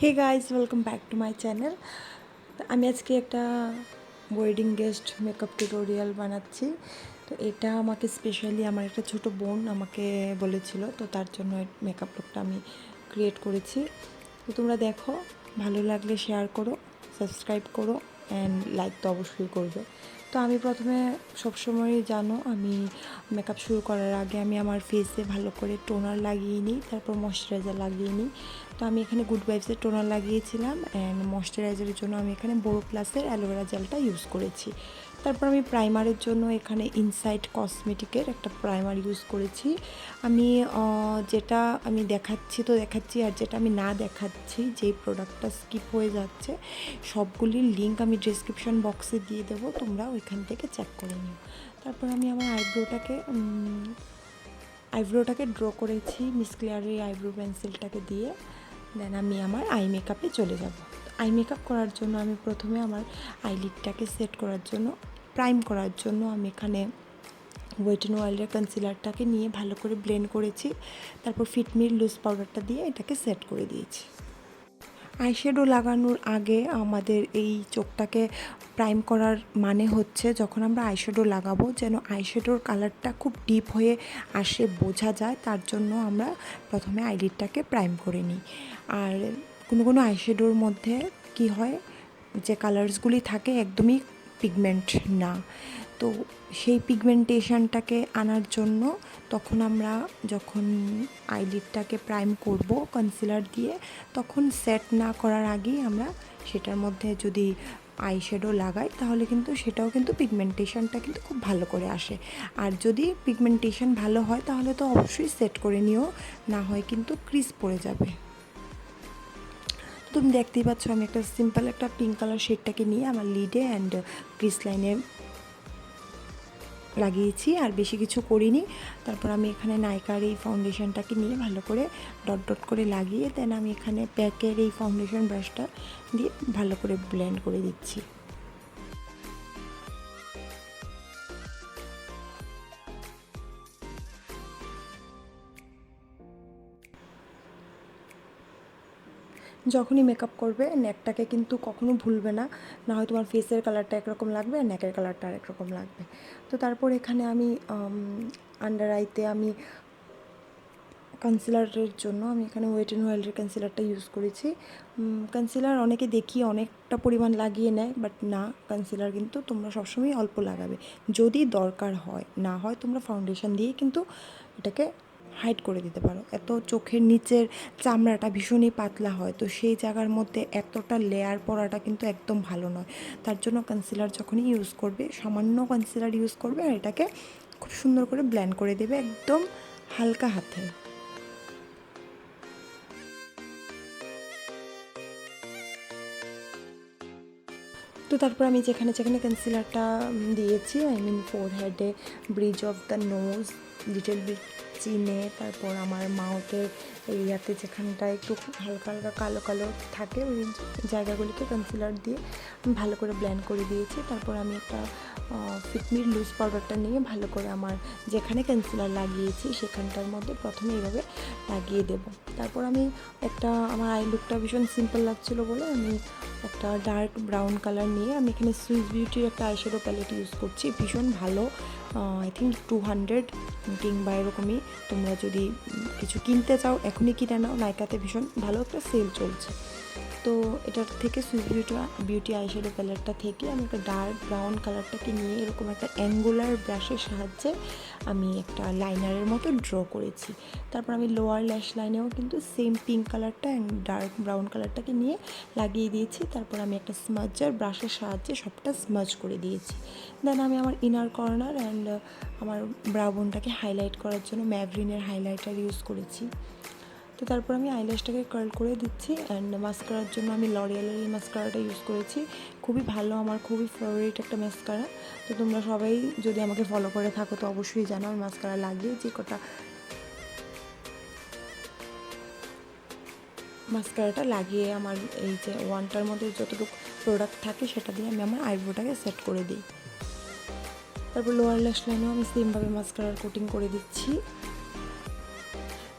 Hey guys, welcome back to my channel. আমি আজকে একটা ওয়েডিং গেস্ট মেকআপ টিউটোরিয়াল বানাচ্ছি। তো এটা আমাকে স্পেশালি আমার একটা ছোটো বোন আমাকে বলেছিল, তো তার জন্য মেকআপ লুকটা আমি ক্রিয়েট করেছি। তো তোমরা দেখো, ভালো লাগলে শেয়ার করো, সাবস্ক্রাইব করো অ্যান্ড লাইক তো অবশ্যই করবে। তো আমি প্রথমে সবসময়ই জানো, আমি মেকআপ শুরু করার আগে আমি আমার ফেসে ভালো করে টোনার লাগিয়ে নিই, তারপর ময়শ্চারাইজার লাগিয়ে নিই। তো আমি এখানে গুড ভাইবসের টোনার লাগিয়েছিলাম অ্যান্ড ময়শ্চারাইজারের জন্য আমি এখানে বোরোপ্লাসের অ্যালোভেরা জেলটা ইউজ করেছি। তারপর আমি প্রাইমারের জন্য এখানে ইনসাইট কসমেটিকের একটা প্রাইমার ইউজ করেছি। আমি যেটা আমি দেখাচ্ছি আর যেটা আমি না দেখাচ্ছি, যেই প্রোডাক্টটা স্কিপ হয়ে যাচ্ছে, সবগুলির লিঙ্ক আমি ডেসক্রিপশন বক্সে দিয়ে দেবো, তোমরা ওইখান থেকে চেক করে নিও। তারপর আমি আমার আইব্রোটাকে ড্র করেছি মিস ক্লিয়ারের আইব্রো পেন্সিলটাকে দিয়ে। দেন আমি আমার আই মেকআপে চলে যাব। আই মেকআপ করার জন্য আমি প্রথমে আমার আইলিডটাকে সেট করার জন্য, প্রাইম করার জন্য আমি এখানে ওয়েট অ্যান্ড ওয়াইল্ডের কনসিলারটাকে নিয়ে ভালো করে ব্লেন্ড করেছি। তারপর ফিটমির লুজ পাউডারটা দিয়ে এটাকে সেট করে দিয়েছি। আইশ্যাডো লাগানোর আগে আমাদের এই চোখটাকে প্রাইম করার মানে হচ্ছে, যখন আমরা আইশ্যাডো লাগাবো যেন আইশ্যাডোর কালারটা খুব ডিপ হয়ে আসে, বোঝা যায়, তার জন্য আমরা প্রথমে আইলিডটাকে প্রাইম করে নিই। আর কোনো আইশ্যাডোর মধ্যে কি হয়, যে কালার্সগুলি থাকে একদমই পিগমেন্ট না, তো সেই পিগমেন্টেশনটাকে আনার জন্য তখন আমরা যখন আইলিডটাকে প্রাইম করব কনসিলার দিয়ে, তখন সেট না করার আগেই আমরা সেটার মধ্যে যদি আইশ্যাডো লাগাই, তাহলে কিন্তু সেটাও কিন্তু পিগমেন্টেশনটা কিন্তু খুব ভালো করে আসে। আর যদি পিগমেন্টেশন ভালো হয় তাহলে তো অবশ্যই সেট করে নিও, না হয় কিন্তু ক্রিজ পড়ে যাবে। তুমি দেখতেই পাচ্ছ, আমি একটা সিম্পল একটা পিঙ্ক কালার শেডটাকে নিয়ে আমার লিডে অ্যান্ড ক্রিজ লাইনে লাগিয়েছি, আর বেশি কিছু করিনি। তারপর আমি এখানে নাইকার এই ফাউন্ডেশনটাকে নিয়ে ভালো করে ডট ডট করে লাগিয়ে, দেন আমি এখানে প্যাকের এই ফাউন্ডেশন ব্রাশটা দিয়ে ভালো করে ব্লেন্ড করে দিচ্ছি। যখনই মেকআপ করবে নেকটাকে কিন্তু কখনো ভুলবে না, না হয় তোমার ফেসের কালারটা একরকম লাগবে আর নেকের কালারটা আরেক রকম লাগবে। তো তারপর এখানে আমি আন্ডার আইতে আমি কনসিলারের জন্য আমি এখানে ওয়েট অ্যান্ড ওয়াইল্ডের কনসিলারটা ইউজ করেছি। কনসিলার অনেকে দেখি অনেকটা পরিমাণ লাগিয়ে নেয়, বাট না, কনসিলার কিন্তু তোমরা সবসময় অল্প লাগাবে, যদি দরকার হয়। না হয় তোমরা ফাউন্ডেশন দিয়েই কিন্তু এটাকে হাইড করে দিতে পারো। এত চোখের নিচের চামড়াটা ভীষণই পাতলা হয়, তো সেই জায়গার মধ্যে এতটা লেয়ার পরাটা কিন্তু একদম ভালো নয়। তার জন্য কনসিলার যখনই ইউজ করবে, সামান্য কনসিলার ইউজ করবে আর এটাকে খুব সুন্দর করে ব্লেন্ড করে দেবে একদম হালকা হাতে। তো তারপর আমি যেখানে যেখানে কনসিলারটা দিয়েছি, আই মিন ফোরহেডে, bridge of the nose, little bit চিনে, তারপর আমার মাউথের এরিয়াতে যেখানটায় একটু হালকা হালকা কালো কালো থাকে, ওই জায়গাগুলিকে কনসিলার দিয়ে ভালো করে ব্লেন্ড করে দিয়েছি। তারপর আমি একটা ফিটমির লুজ পাউডারটা নিয়ে ভালো করে আমার যেখানে কনসিলার লাগিয়েছি সেখানটার মধ্যে প্রথমে এইভাবে লাগিয়ে দেব। তারপর আমি আমার আই লুকটা ভীষণ সিম্পল লাগছিলো বলে আমি একটা ডার্ক ব্রাউন কালার নিয়ে আমি এখানে সুইস বিউটির একটা আইশ্যাডো প্যালেট ইউজ করছি, ভীষণ ভালো, আই থিঙ্ক 200 কিংবা এরকমই। তোমরা যদি কিছু কিনতে চাও এখনই কিনে নাও, নাইকাতে ভীষণ ভালো একটা সেল চলছে। তো এটার থেকে সুইস বিউটি আইশ্যাডো প্যালেটটা থেকে আমি একটা ডার্ক ব্রাউন কালারটাকে নিয়ে এরকম একটা অ্যাঙ্গুলার ব্রাশের সাহায্যে আমি একটা লাইনারের মতো ড্র করেছি। তারপর আমি লোয়ার ল্যাশ লাইনেও কিন্তু সেম পিঙ্ক কালারটা অ্যান্ড ডার্ক ব্রাউন কালারটাকে নিয়ে লাগিয়ে দিয়েছি। তারপর আমি একটা স্মাজার ব্রাশের সাহায্যে সবটা স্মাজ করে দিয়েছি। দেন আমি আমার ইনার কর্নার অ্যান্ড আমার ব্রাউ বোনটাকে হাইলাইট করার জন্য ম্যাভরিনের হাইলাইটার ইউজ করেছি। তো তারপর আমি আইল্যাশটাকে কার্ল করে দিচ্ছি অ্যান্ড মাস্কারার জন্য আমি লরিয়ালের এই মাস্কারাটা ইউজ করেছি, খুবই ভালো, আমার খুবই ফেভারিট একটা মাস্কারা। তো তোমরা সবাই যদি আমাকে ফলো করে থাকো তো অবশ্যই জানো আমি মাস্কারা লাগিয়ে যে কটা মাস্কারাটা লাগিয়ে আমার এই যে ওয়ানটার মধ্যে যতটুকু প্রোডাক্ট থাকে সেটা দিয়ে আমি আমার আইব্রোটাকে সেট করে দিই। তারপর লোয়ার ল্যাশ লাইনেও আমি সেমভাবে মাস্কারার কোটিং করে দিচ্ছি।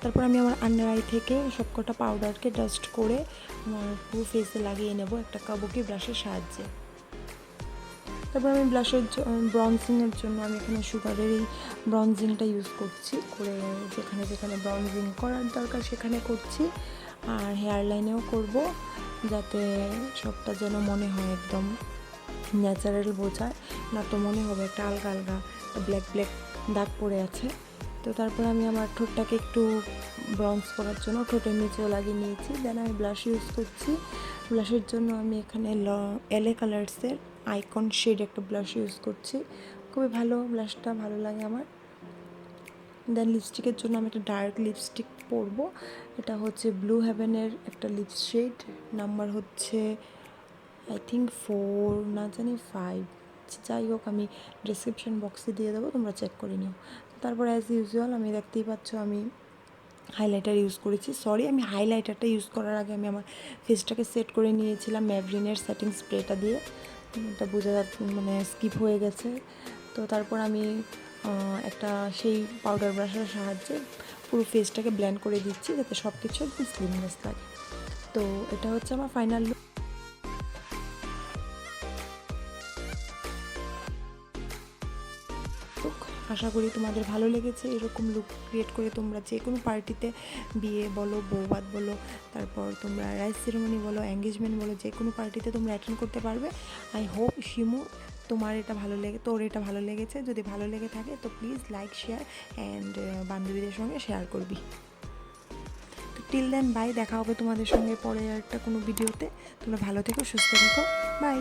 তারপর আমি আমার আন্ডার আই থেকে সবকটা পাউডারকে ডাস্ট করে আমার পুরো ফেসে লাগিয়ে নেব একটা কাবুকি ব্রাশের সাহায্যে। তারপর আমি ব্রঞ্জিংয়ের জন্য আমি এখানে সুগারের এই ব্রঞ্জিংটা ইউজ করছি, করে যেখানে যেখানে ব্রঞ্জিং করার দরকার সেখানে করছি। আর হেয়ার লাইনেও করব, যাতে সবটা যেন মনে হয় একদম ন্যাচারাল বোঝায়, না তো মনে হবে একটা আলগা আলগা ব্ল্যাক ব্ল্যাক দাগ পড়ে আছে। তো তারপর আমি আমার ঠোঁটটাকে একটু ব্রঞ্জ করার জন্য ঠোঁটের নিচেও লাগিয়ে নিয়েছি। দেন আমি ব্লাশ ইউজ করছি। ব্লাশের জন্য আমি এখানে এলএ কালার্সের আইকন শেড একটা ব্লাশ ইউজ করছি, খুবই ভালো ব্লাশটা, ভালো লাগে আমার। দেন লিপস্টিকের জন্য আমি একটা ডার্ক লিপস্টিক পরবো, এটা হচ্ছে ব্লু হেভেনের একটা লিপস শেড, নাম্বার হচ্ছে আই থিঙ্ক 4 না জানি 5, যাই হোক আমি ডিসক্রিপশন বক্সে দিয়ে দেবো, তোমরা চেক করে নিও। তারপর অ্যাজ ইউজুয়াল আমি দেখতেই পাচ্ছ আমি হাইলাইটার ইউজ করেছি। আমি হাইলাইটারটা ইউজ করার আগে আমি আমার ফেসটাকে সেট করে নিয়েছিলাম ম্যাভলিনের সেটিং স্প্রেটা দিয়ে, এটা বোঝা মানে স্কিপ হয়ে গেছে। তো তারপর আমি একটা সেই পাউডার ব্রাশের সাহায্যে পুরো ফেসটাকে ব্লেন্ড করে দিচ্ছি, যাতে সব কিছু একদম স্লিমনেস লাগে। তো এটা হচ্ছে আমার ফাইনাল লুক। আশা করি তোমাদের ভালো লেগেছে। এরকম লুক ক্রিয়েট করে তোমরা যে কোনো পার্টিতে, বিয়ে বলো, বৌভাত বলো, তারপর তোমরা রাইস সেরেমনি বলো, এঙ্গেজমেন্ট বলো, যে কোনো পার্টিতে তোমরা অ্যাটেন্ড করতে পারবে। আই হোপ শিমু তোর এটা ভালো লেগেছে। যদি ভালো লেগে থাকে তো প্লিজ লাইক, শেয়ার অ্যান্ড বান্ধবীদের সঙ্গে শেয়ার করবি। তো টিল দেন বাই, দেখা হবে তোমাদের সঙ্গে পরে একটা কোনো ভিডিওতে। তোমরা ভালো থেকো, সুস্থ থেকো, বাই।